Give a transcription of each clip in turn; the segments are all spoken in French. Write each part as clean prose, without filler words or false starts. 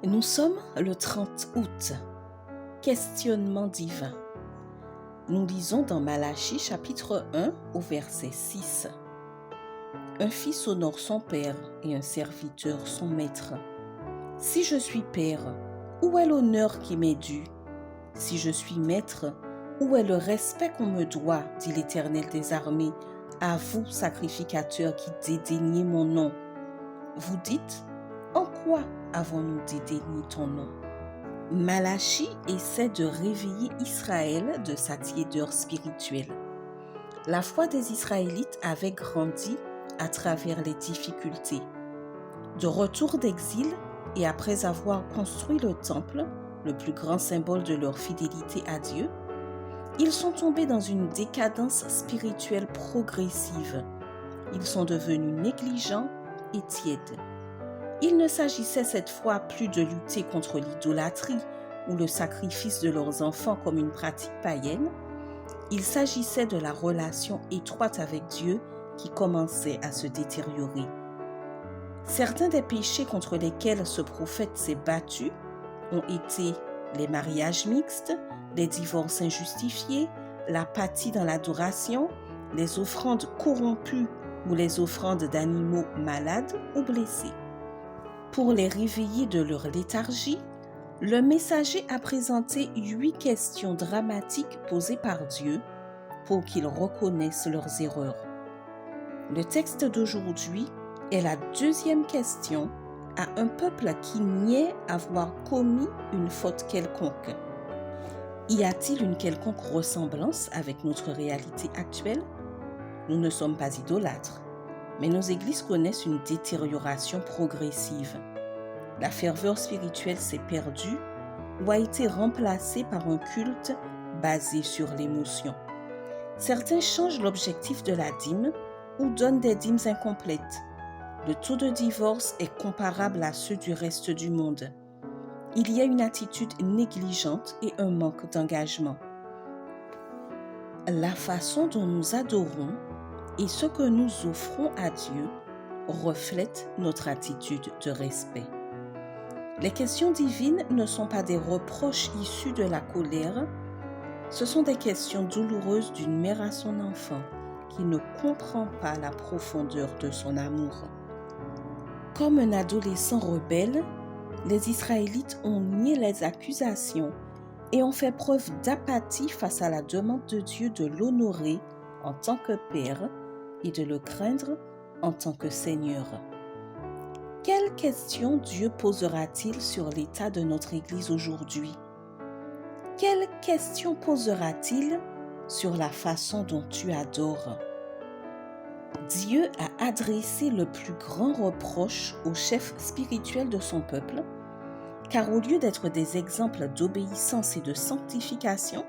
Nous sommes le 30 août. Questionnement divin. Nous lisons dans Malachie chapitre 1 au verset 6. Un fils honore son père et un serviteur son maître. Si je suis père, où est l'honneur qui m'est dû? Si je suis maître, où est le respect qu'on me doit, dit l'Éternel des armées, à vous, sacrificateurs qui dédaignez mon nom? Vous dites, en quoi avons-nous dédaigné ton nom? Malachie essaie de réveiller Israël de sa tiédeur spirituelle. La foi des Israélites avait grandi à travers les difficultés. De retour d'exil et après avoir construit le temple, le plus grand symbole de leur fidélité à Dieu, ils sont tombés dans une décadence spirituelle progressive. Ils sont devenus négligents et tièdes. Il ne s'agissait cette fois plus de lutter contre l'idolâtrie ou le sacrifice de leurs enfants comme une pratique païenne. Il s'agissait de la relation étroite avec Dieu qui commençait à se détériorer. Certains des péchés contre lesquels ce prophète s'est battu ont été les mariages mixtes, les divorces injustifiés, l'apathie dans l'adoration, les offrandes corrompues ou les offrandes d'animaux malades ou blessés. Pour les réveiller de leur léthargie, le messager a présenté 8 questions dramatiques posées par Dieu pour qu'ils reconnaissent leurs erreurs. Le texte d'aujourd'hui est la deuxième question à un peuple qui niait avoir commis une faute quelconque. Y a-t-il une quelconque ressemblance avec notre réalité actuelle? Nous ne sommes pas idolâtres, mais nos églises connaissent une détérioration progressive. La ferveur spirituelle s'est perdue ou a été remplacée par un culte basé sur l'émotion. Certains changent l'objectif de la dîme ou donnent des dîmes incomplètes. Le taux de divorce est comparable à ceux du reste du monde. Il y a une attitude négligente et un manque d'engagement. La façon dont nous adorons et ce que nous offrons à Dieu reflètent notre attitude de respect. Les questions divines ne sont pas des reproches issus de la colère, ce sont des questions douloureuses d'une mère à son enfant qui ne comprend pas la profondeur de son amour. Comme un adolescent rebelle, les Israélites ont nié les accusations et ont fait preuve d'apathie face à la demande de Dieu de l'honorer en tant que Père et de le craindre en tant que Seigneur. Quelles questions Dieu posera-t-il sur l'état de notre Église aujourd'hui? Quelles questions posera-t-il sur la façon dont tu adores? Dieu a adressé le plus grand reproche aux chefs spirituels de son peuple, car au lieu d'être des exemples d'obéissance et de sanctification,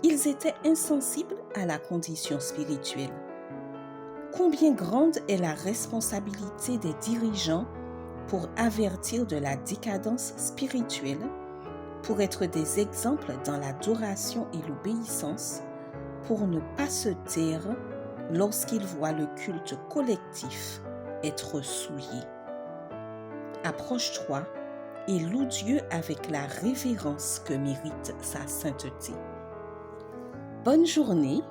ils étaient insensibles à la condition spirituelle. Combien grande est la responsabilité des dirigeants pour avertir de la décadence spirituelle, pour être des exemples dans l'adoration et l'obéissance, pour ne pas se taire lorsqu'ils voient le culte collectif être souillé. Approche-toi et loue Dieu avec la révérence que mérite sa sainteté. Bonne journée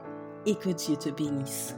et que Dieu te bénisse.